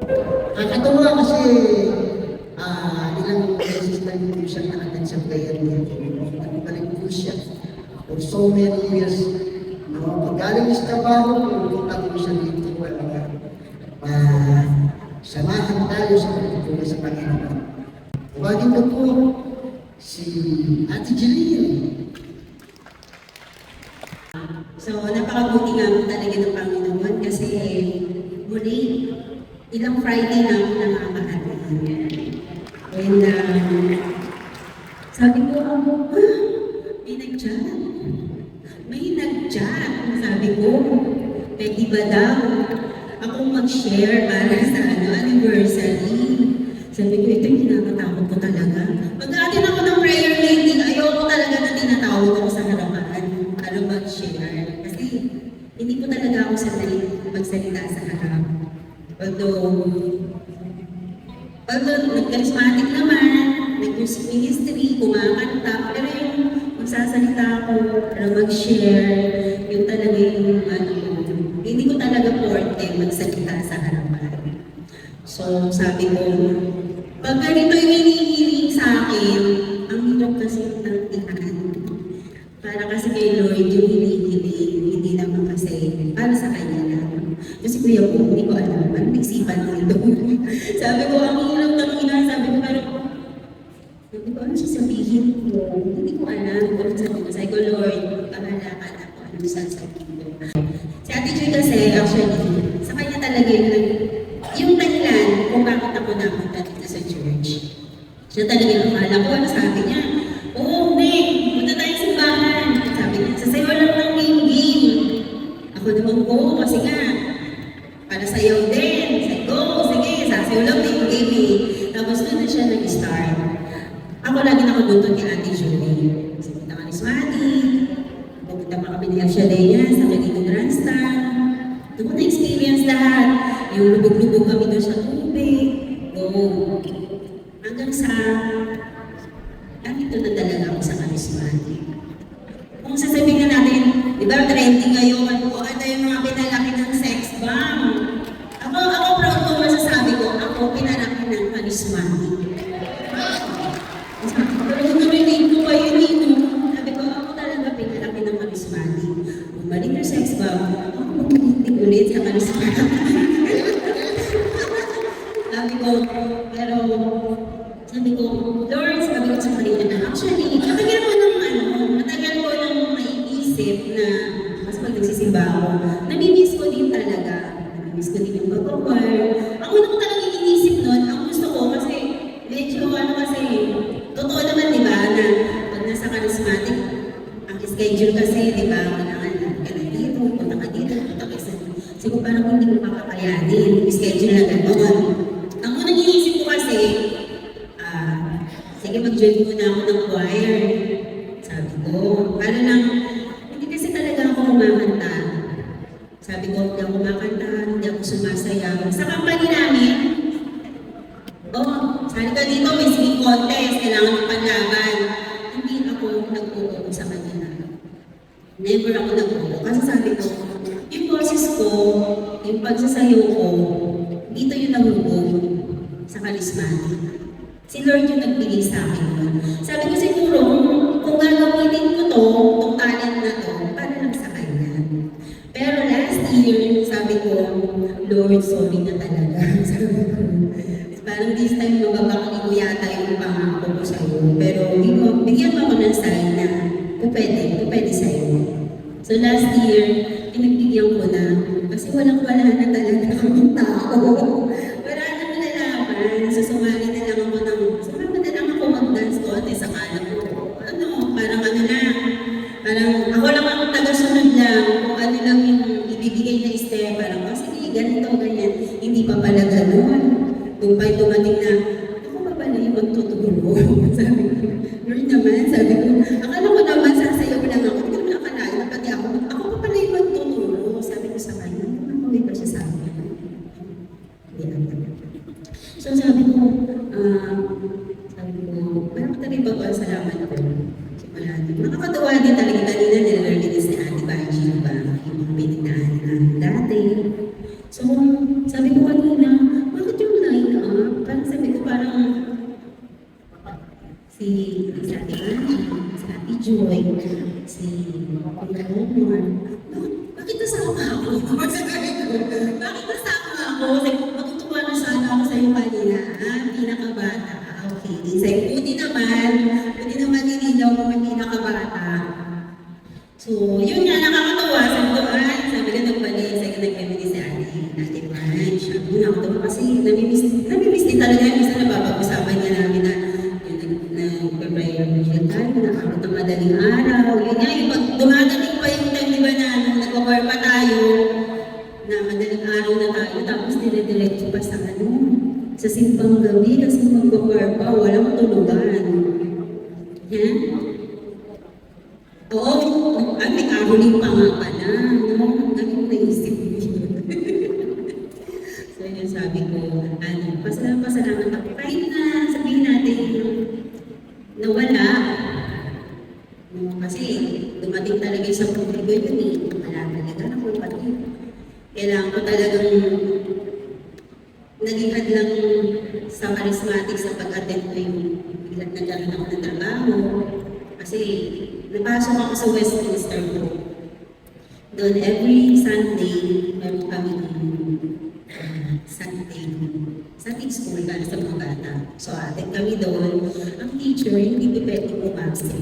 Nakakatawa kasi ilang beses na hindi siya nakatid sa player niya. Nagbalik po siya for so many years. Pagaling sa trabaho, pumunta ko siya dito. Samahan tayo sa pagtutuloy sa Panginoon. Tawagin ko po si Ate Jeline. So, napakabuti nga po talaga ng Panginoon kasi muli, ilang Friday na ako nakakahatin. And sabi ko, may nag-chat. May nag-chat. Sabi ko, pwede ba daw akong mag-share para sa anniversary? Sabi ko, ito yung kinakatakot ko talaga. Pag-aatin ako ng prayer meeting, ayoko talaga na tinatawag ako sa harapan para mag-share. Kasi hindi ko talaga ako sanay magsalita sa harap. Although nag-charismatic naman, nag-music ministry, kumakanta, pero yung magsasalita ako para mag-share, yung talaga yung hindi ko talaga forte magsalita sa harapan. So sabi ko, pag ganito yung hinihiling sa akin, ang hirap kasi yung tangtihan. Para kasi kay Lord yung hinihiling, hindi naman kasi para sa kanya lang. Kasi kuya ko, hindi ko alam, parang nagsipan nito. Sabi ko, ang hirap ng sabi ko, pero ano sasabihin ko? Hindi ko alam kung sabi ko. Sabi ko, Lord, bahala ka na kung ano sasabihin ko. Si Ate Joy kasi, actually, sa kanya talaga yung dahilan kung bakit ako napunta dito sa church. Siya talaga yung akala ko, ano sabi niya? Oo, Nick, punta tayo sa simbahan. Sabi niya, sasayaw lang ng game. Ako naman ko, kasi nga, para sayaw din. Sabi ko, sige, sasayaw lang ng game. Tapos doon na siya nag-start. Ako lagi nakabuto ni Ate Joy. Kasi punta ka ni Swati, pupunta pa kami ni Afshadeya sa Cagayan Grandstand. Doon ko na-experience lahat. Yung lubog-lubog kami doon sa tubig. Hanggang sa, dito na talaga ako sa charismatic. Kung sasabihin na natin, di ba trending ngayon, o ano yung mga pinalaki ng sex bomb? Ako proud ko masasabi ko, ako pinalaki ng charismatic. Pero narinig ko pa yun dito. Sabi ko, ako talaga pinalaki ng charismatic. Bumalik na sex bomb, ako magkikitig ulit sa charismatic. Sabi ko, Lord, sabi ko sa kanila na actually, matagal ko nang maiisip na mas pag nagsisimba ako, namimiss ko din talaga. Namimiss ko din yung mag-choir. Ako na ko talaga inisip nun, ang gusto ko kasi, medyo kasi, totoo naman di ba, na pag nasa charismatic, ang schedule kasi, di ba, kailangan ka na dito, punta ka dito, punta ka sa siguro parang hindi mo makakayanin, yung schedule na gano'n. Ang unang inisip ko kasi, sige, mag-join muna ako ng choir. Sabi ko, para lang, hindi kasi talaga ako kumakanta. Sabi ko, hindi ako kumakanta, hindi ako sumasayaw. Sa company namin, sabi ka dito, may singing contest, kailangan ng panlaban. Hindi ako nag-uo sa kanila. Never ako nag-uo. Kasi sabi ko, yung boses ko, yung pagsasayaw ko, dito yung nahubog sa charismatic. Si Lord yung nagbigay sa akin. Sabi ko siguro, kung gagamitin ko itong talent na to, para lang sa kanya. Pero last year, sabi ko, Lord, sorry na talaga. Sabi ko, parang this time mababakli ko yata yung pangako ko sa'yo. Pero bigyan mo ako ng sign na pwede sa'yo. So last year, pinagbigyan ko na, kasi walang-wala na talaga akong tao. Wala na malalaman. So sumali na lang ako mag-dance contest. Akala ko, parang ako lang ang taga-sunod lang, kung ano lang yung ibibigay na step, parang, sige, ganito, ganyan. Hindi pa pala gano'n. Dumating na, ako pa pala yung magtuturo. Sabi ko, Lord naman, sabi ko, akala ko naman, sasayaw lang ako. Hindi naman akalain na pati ako pa pala yung magtuturo. Sabi ko sa kanya, nakawin pa siya sa akin. So sabi ko, parang talaga ba salamat ko. Nakakatawa din talaga kanina nilalaginis ni Ate Baji ba? Yung mga pininaan namin dati. So, sabi ko kanina, bakit Joy, si Kuya Omar, bakit nasama ako? Sabi ko, bakit nasama ako? Matutuwa na sana ako sa iyo kanina, pinakabata. Okay, buti naman nililaw mo may pinakabata. So, yun nga, nakakatawa sa doon. Sabi ka nagbalik, sabi ka nag-family si Ate Branch. Nakakatawa kasi namimiss din talaga yung isa na babag-usapan niya namin na nag-prepare siya tayo, nakakot ng madaling araw. Yun nga, yung pag dumadating pa yung time, di ba na nag-work pa tayo, na madaling araw na tayo, tapos dire-diretso pa sa sa simpang gabi kasi mag-work pa, walang tulugan. Yan. Oo, may karuling pa nga pala, no? Dami ko naisip yun. So yun sabi ko, pasalamat ako. Kahit na sabihin natin, nawala. No, kasi dumating talaga sa publiko yun eh. Wala talaga na kung pati. Kailangan ko talagang naging hadlang sa charismatic sa pag-attend ko yung ilan na gano'n ako ng trabaho. Kasi napasok ako sa Westminster ko. Doon every Sunday, meron kami Sunday school para sa mga bata. So attend kami doon. Ang teacher, hindi ko pwede pumasok.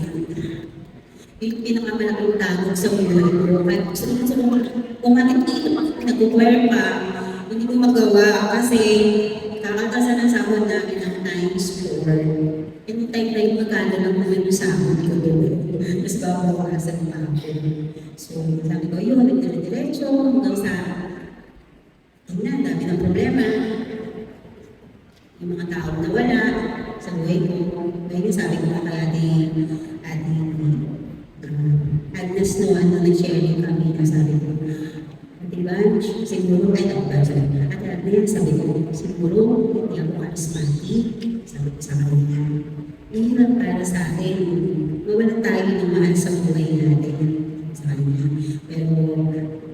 Yung pinakamalaking tagog sa buhay ko. Kahit gusto ko umating dito, nag-wear pa, hindi ko magawa kasi kakatasan ang sahod namin ng times 4. Anytime na yung magkano lang naman yung sahod ko doon. Mas babawasan pa ako. So sabi ko, yun, nagdire-diretso hanggang sa tingnan, dami ng problema. Yung mga taong nawala sa buhay ko. Ngayon sabi ko na kaya Agnes Noan na nag-sharing kami na sabi ko, diba, siguro ay Agnes, sabi ko, siguro hindi ako charismatic. Sabi ko sa kanila, hirap para sa akin. Mawalan tayo ng mahal sa buhay natin. Sa kanila. Pero,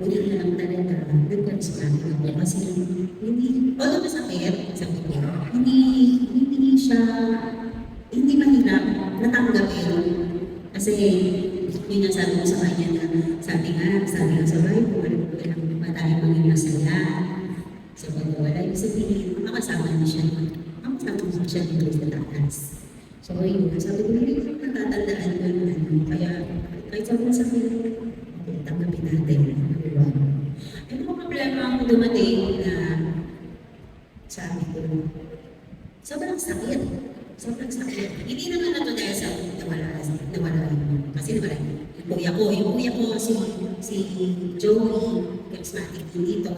muli na lang talaga, nag-charismatic ako. Kasi, hindi, although masakit, sabi ko, hindi siya, hindi mahirap natanggapin. Kasi, yun ang sabi ko sa kanya na, sabi nga sa Bible, walang ba tayo maging masaya. So, pag wala yung sabihin, makasama na siya. Makasama siya dito sa taas. So, yun, sabi ko, hindi ko natatandaan ko yung kaya, kahit sobrang sakit, tanggapin natin. Ay, mga problema ako dumating na, sabi ko, sobrang sakit. Sobrang sakit. Hindi naman na ito dahil sa nawala yun. Kasi nawala yun. Yung kuya ko, si Joey, charismatic din dito.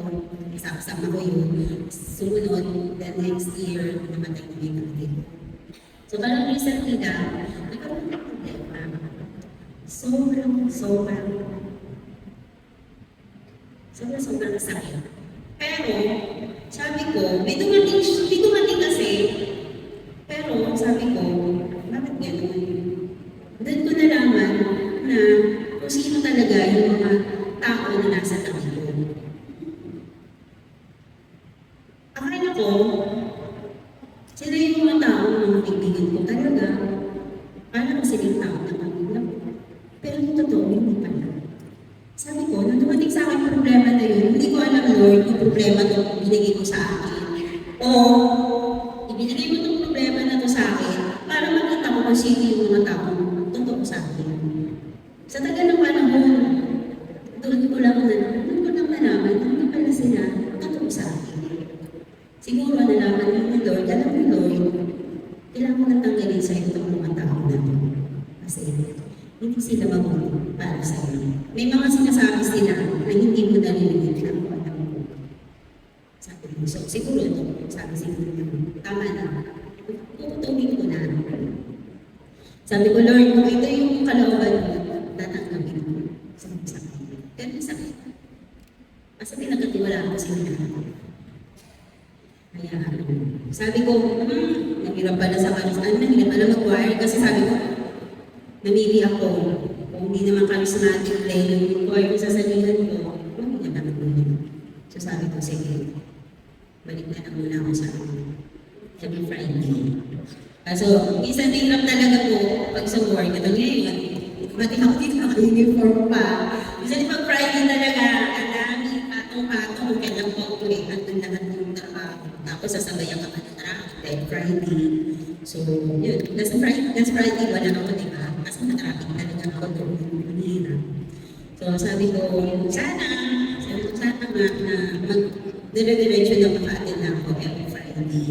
Kasama ko yun. Sumunod, the next year, namatay na yung kapatid. So parang recently na, nagkaroon ng problema. Sobrang sakit. Pero, sabi ko, may dumating kasi, pero sabi ko, bakit gano'n? Doon ko nalaman na kung sino talaga yung mga tao na nasa tabi ko. Akala ko, sila yung mga tao na mga kaibigan ko talaga. Akala ko sila yung tao na pamilya ko. Pero yung totoo, hindi pala. Sabi ko, nung dumating sa akin yung problema na yun, hindi ko alam, Lord, yung problema na binigay ko sa akin. O, ibinigay mo itong problema na to sa akin para makita ko kung sino yung mga tao totoo sa akin. Sa tagal ng panahon, doon ko lang nalaman, hindi pala sila totoo sa akin. Siguro nalaman ni Lord, alam ni Lord, kailangan ko natanggalin sa itong mga tao na to. Kasi hindi sila mabuti para sa iyo. May mga sinasabi sila na hindi mo nalilinig na ako alam ko. Sabi ko, so siguro ito, sabi siguro tama na. Puputungin ko na. Sabi ko, Lord, kung ito yung kalooban mo, tatanggapin ko. Sabi ko sa akin. Ganun sakit. Kasi pinagkatiwala ako sa inyo. Kaya, sabi ko, nahirap pala sa karisman, nahirap pala mag-choir. Kasi sabi ko, namili ako. Kung hindi naman charismatic dahil yung choir ko sasabihan ko, hindi na naman muna. So sabi ko, sige, balik na lang muna ako sa every Friday. So, isang hirap talaga po pag sa work. Ito ngayon, Pati ako dito naka-uniform pa. Minsan pag Friday talaga, ang dami, patong-patong, kung kailan po ako andun lahat ng trabaho. Tapos sasabayan ka pa ng traffic, like Friday. So, yun, that's Friday, wala ako, di ba? Kasi na-traffic talaga ako doon, mahirap. So, sabi ko, sana nga na mag-dire-diretso na maka-attend na ako every Friday.